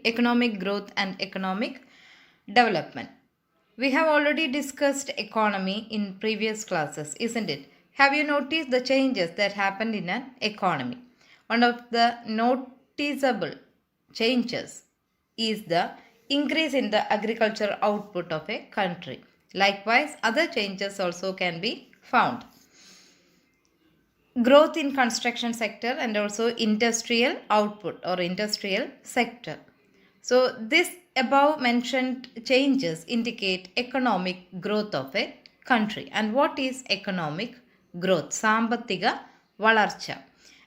economic growth and economic development. We have already discussed economy in previous classes, isn't it? Have you noticed the changes that happened in an economy? One of the noticeable changes is the increase in the agricultural output of a country. Likewise, other changes also can be found. Growth in construction sector and also industrial output or industrial sector. So this above mentioned changes indicate economic growth of a country. And what is economic growth? Sambathiga valarcha.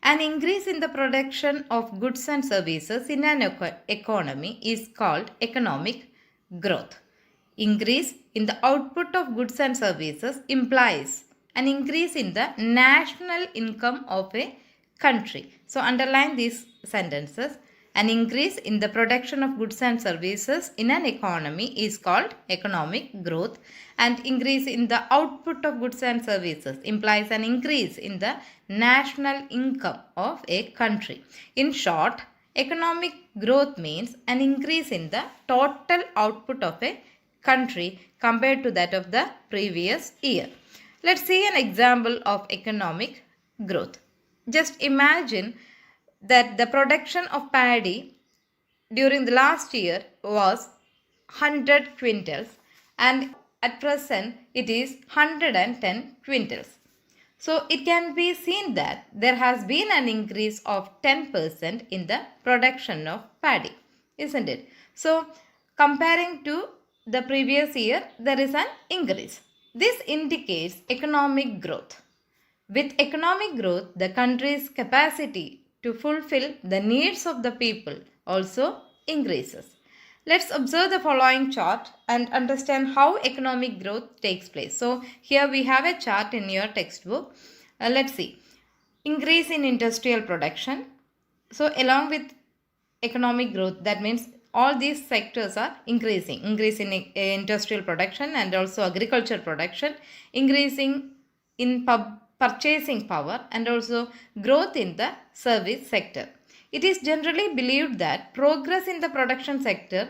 An increase in the production of goods and services in an economy is called economic growth. Increase in the output of goods and services implies an increase in the national income of a country. So underline these sentences. An increase in the production of goods and services in an economy is called economic growth, and increase in the output of goods and services implies an increase in the national income of a country. In short, economic growth means an increase in the total output of a country compared to that of the previous year. Let's see an example of economic growth. Just imagine that the production of paddy during the last year was 100 quintals and at present it is 110 quintals. So it can be seen that there has been an increase of 10% in the production of paddy, isn't it? So comparing to the previous year, there is an increase. This indicates economic growth. With economic growth, the country's capacity to fulfill the needs of the people also increases. Let's observe the following chart and understand how economic growth takes place. So here we have a chart in your textbook. Let's see. Increase in industrial production. So along with economic growth, that means all these sectors are increasing. Increase in industrial production and also agriculture production, increasing in purchasing power, and also growth in the service sector. It is generally believed that progress in the production sector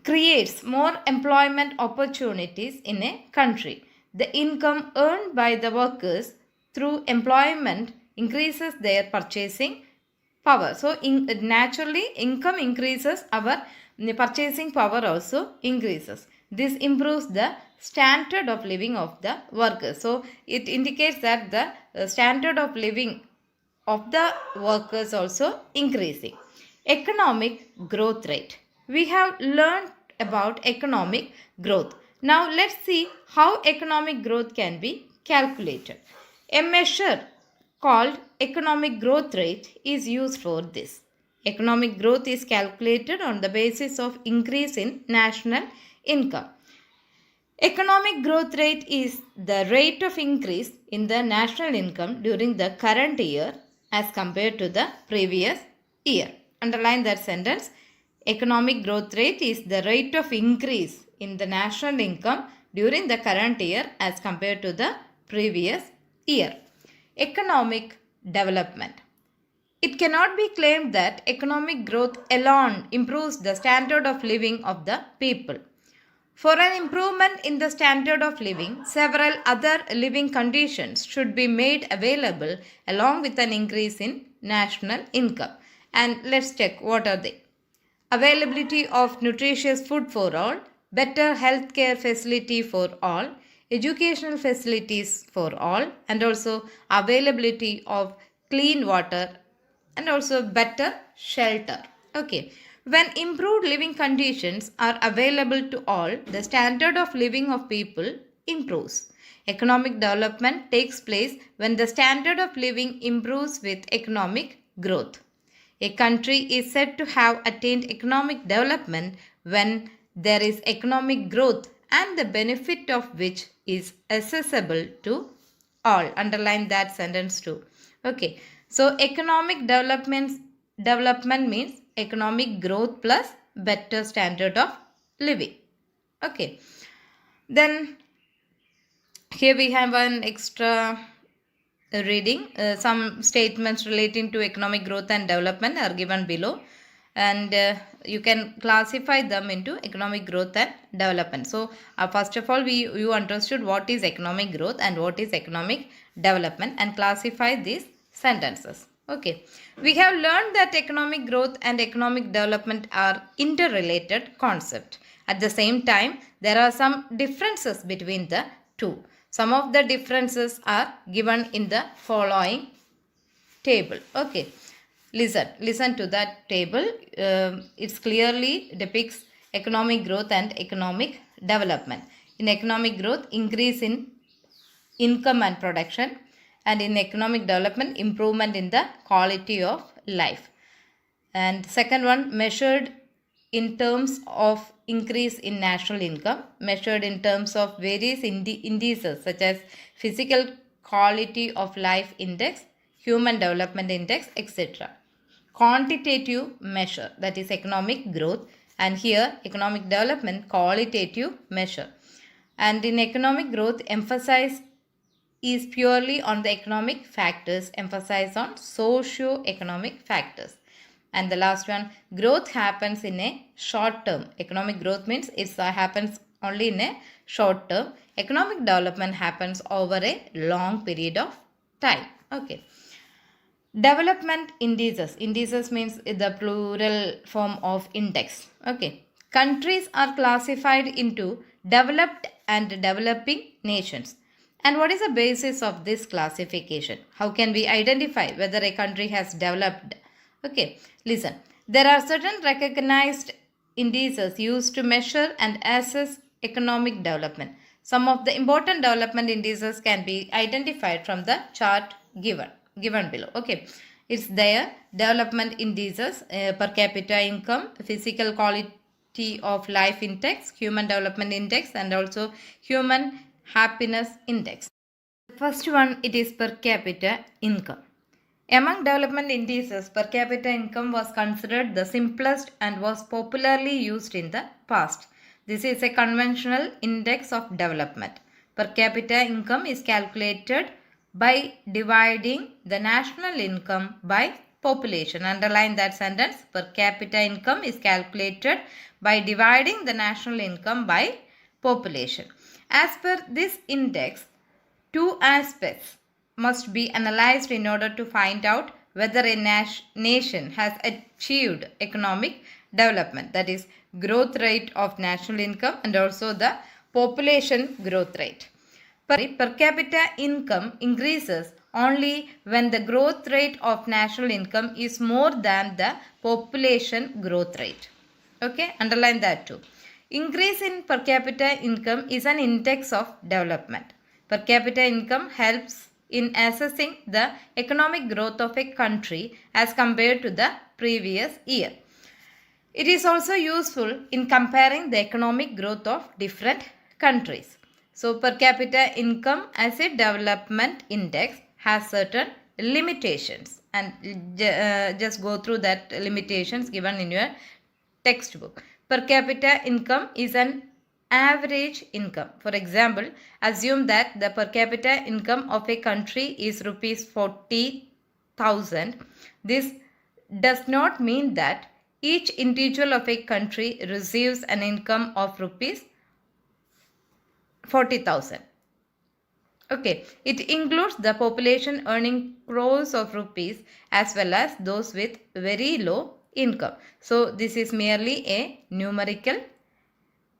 creates more employment opportunities in a country. The income earned by the workers through employment increases their purchasing power. So naturally income increases, our purchasing power also increases. This improves the standard of living of the workers. So it indicates that the standard of living of the workers also increasing. Economic growth rate. We have learned about economic growth. Now let's see how economic growth can be calculated. A measure called economic growth rate is used for this. Economic growth is calculated on the basis of increase in national income. Economic growth rate is the rate of increase in the national income during the current year as compared to the previous year. Underline that sentence. Economic growth rate is the rate of increase in the national income during the current year as compared to the previous year. Economic development. It cannot be claimed that economic growth alone improves the standard of living of the people. For an improvement in the standard of living, several other living conditions should be made available along with an increase in national income. And let's check what are they. Availability of nutritious food for all, better healthcare facility for all, educational facilities for all, and also availability of clean water and also better shelter. Okay. When improved living conditions are available to all, the standard of living of people improves. Economic development takes place when the standard of living improves with economic growth. A country is said to have attained economic development when there is economic growth and the benefit of which is accessible to all. Underline that sentence too. Okay. So economic development means economic growth plus better standard of living. Okay. Then here we have an extra reading. Some statements relating to economic growth and development are given below. and you can classify them into economic growth and development. So first of all, you understood what is economic growth and what is economic development and classify these sentences. Okay, we have learned that economic growth and economic development are interrelated concepts. At the same time, there are some differences between the two. Some of the differences are given in the following table. Okay, listen to that table. It clearly depicts economic growth and economic development. In economic growth, increase in income and production, and in economic development, improvement in the quality of life. And second one, measured in terms of increase in national income, measured in terms of various indices such as physical quality of life index, human development index, etc. Quantitative measure, that is economic growth, and here economic development, qualitative measure. And in economic growth, emphasis is purely on the economic factors, emphasize on socio-economic factors. And the last one, growth happens in a short term. Economic growth means it happens only in a short term. Economic development happens over a long period of time. Okay. Development indices. Indices means the plural form of index. Okay. Countries are classified into developed and developing nations. And what is the basis of this classification? How can we identify whether a country has developed? Okay, listen. There are certain recognized indices used to measure and assess economic development. Some of the important development indices can be identified from the chart given below. Okay, it's there. Development indices, per capita income, physical quality of life index, human development index, and also human happiness index. The first one, it is per capita income. Among development indices, per capita income was considered the simplest and was popularly used in the past. This is a conventional index of development. Per capita income is calculated by dividing the national income by population. Underline that sentence. Per capita income is calculated by dividing the national income by population. As per this index, two aspects must be analyzed in order to find out whether a nation has achieved economic development, that is growth rate of national income and also the population growth rate. Per capita income increases only when the growth rate of national income is more than the population growth rate. Okay, underline that too. Increase in per capita income is an index of development. Per capita income helps in assessing the economic growth of a country as compared to the previous year. It is also useful in comparing the economic growth of different countries. So per capita income as a development index has certain limitations, and just go through that limitations given in your textbook. Per capita income is an average income. For example, assume that the per capita income of a country is rupees 40,000. This does not mean that each individual of a country receives an income of rupees 40,000. Okay, it includes the population earning crores of rupees as well as those with very low income. So this is merely a numerical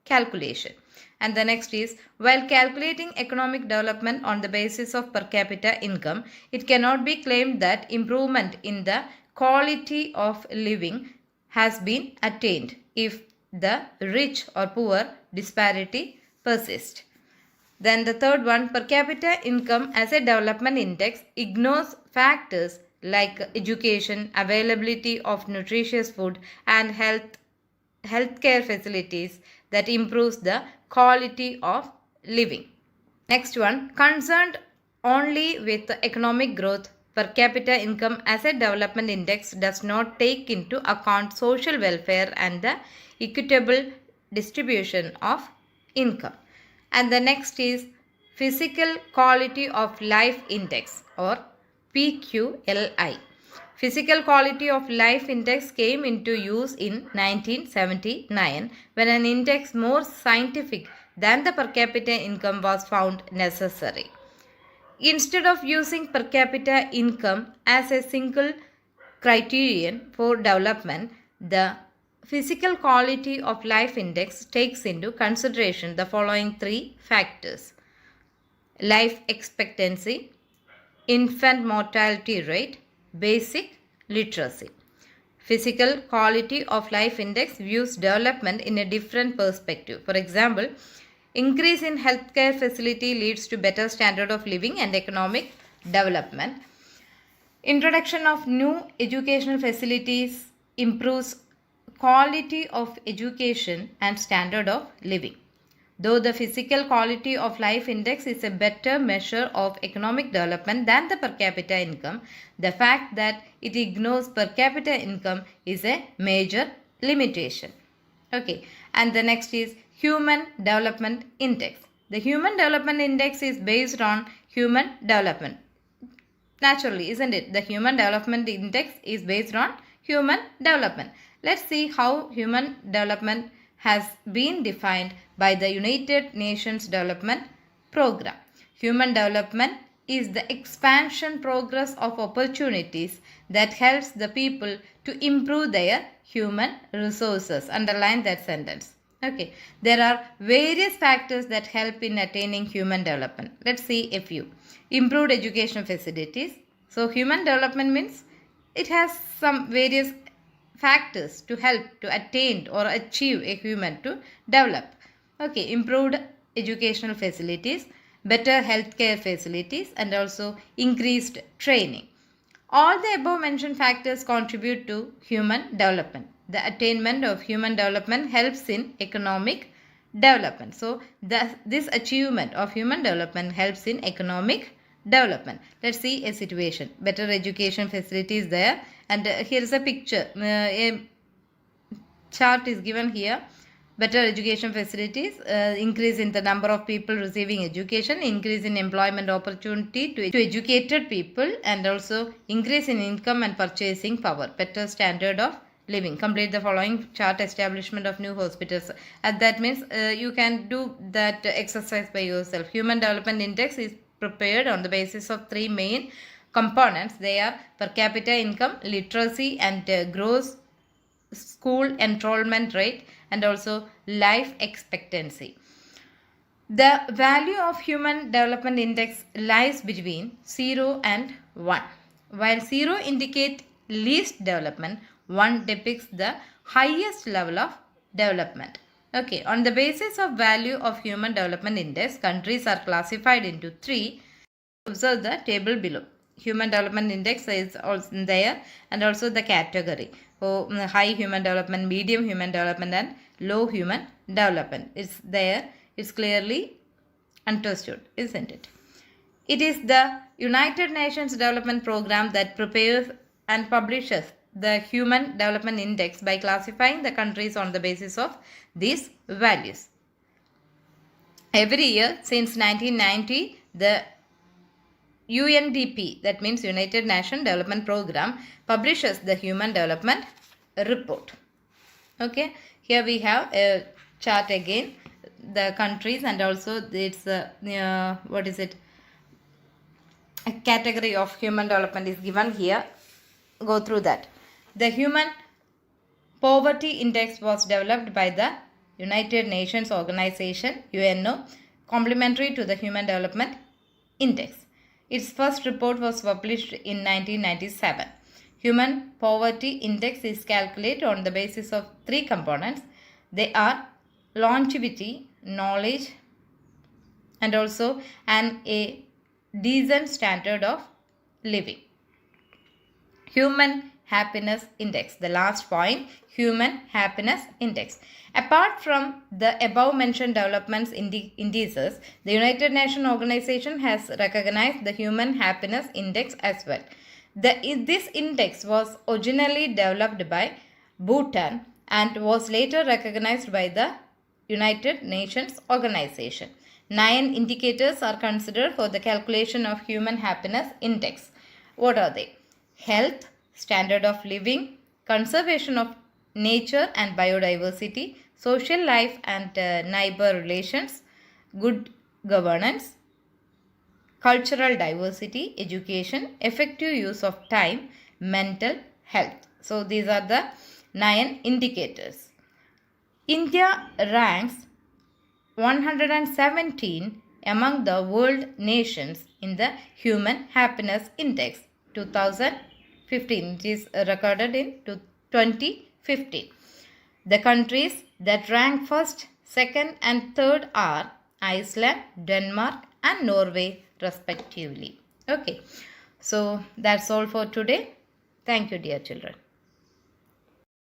calculation. And the next is, while calculating economic development on the basis of per capita income, it cannot be claimed that improvement in the quality of living has been attained if the rich or poor disparity persists. Then the third one, per capita income as a development index ignores factors like education, availability of nutritious food, and healthcare facilities that improves the quality of living. Next one, concerned only with economic growth, per capita income as a development index does not take into account social welfare and the equitable distribution of income. And the next is physical quality of life index or PQLI. Physical Quality of Life Index came into use in 1979 when an index more scientific than the per capita income was found necessary. Instead of using per capita income as a single criterion for development, the Physical Quality of Life Index takes into consideration the following three factors: life expectancy, infant mortality rate, basic literacy. Physical Quality of Life Index views development in a different perspective. For example, increase in healthcare facility leads to better standard of living and economic development. Introduction of new educational facilities improves quality of education and standard of living. Though the Physical Quality of Life Index is a better measure of economic development than the per capita income, the fact that it ignores per capita income is a major limitation. Okay, and the next is Human Development Index. The Human Development Index is based on human development. Naturally, isn't it? The Human Development Index is based on human development. Let's see how human development has been defined by the United Nations Development Program. Human development is the expansion progress of opportunities that helps the people to improve their human resources. Underline that sentence. Okay, there are various factors that help in attaining human development. Let's see a few. Improved education facilities. So human development means it has some various factors to help to attain or achieve a human to develop. Okay, improved educational facilities, better healthcare facilities, and also increased training. All the above mentioned factors contribute to human development. The attainment of human development helps in economic development. So, this achievement of human development helps in economic development. Let's see a situation. Better education facilities there, and here is a picture. A chart is given here. Better education facilities, increase in the number of people receiving education, increase in employment opportunity to educated people, and also increase in income and purchasing power, better standard of living. Complete the following chart. Establishment of new hospitals. That means you can do that exercise by yourself. Human Development Index is prepared on the basis of three main components. They are per capita income, literacy, and gross school enrollment rate, and also life expectancy. The value of Human Development Index lies between 0 and 1. While 0 indicates least development, 1 depicts the highest level of development. Okay, on the basis of value of Human Development Index, countries are classified into 3. Observe the table below. Human Development Index is also there, and also the category. So, high human development, medium human development, and low human development. It's there. It's clearly understood, isn't it? It is the United Nations Development Program that prepares and publishes the Human Development Index by classifying the countries on the basis of these values. Every year since 1990, the UNDP, that means United Nations Development Program, publishes the Human Development Report. Okay, here we have a chart again, the countries, and also it's what is it? A category of human development is given here. Go through that. The Human Poverty Index was developed by the United Nations Organization, UNO, complementary to the Human Development Index. Its first report was published in 1997. Human Poverty Index is calculated on the basis of 3 components. They are longevity, knowledge, and also a decent standard of living. Human Happiness Index. The last point, Human Happiness Index. Apart from the above mentioned developments indices, the United Nations Organization has recognized the Human Happiness Index as well. This index was originally developed by Bhutan and was later recognized by the United Nations Organization. 9 indicators are considered for the calculation of Human Happiness Index. What are they? Health, standard of living, conservation of nature and biodiversity, social life and neighbor relations, good governance, cultural diversity, education, effective use of time, mental health. So these are the 9 indicators. India ranks 117 among the world nations in the Human Happiness Index 2015. It is recorded in 2015. The countries that rank first, second and third are Iceland, Denmark and Norway respectively. Okay, so that's all for today. Thank you, dear children.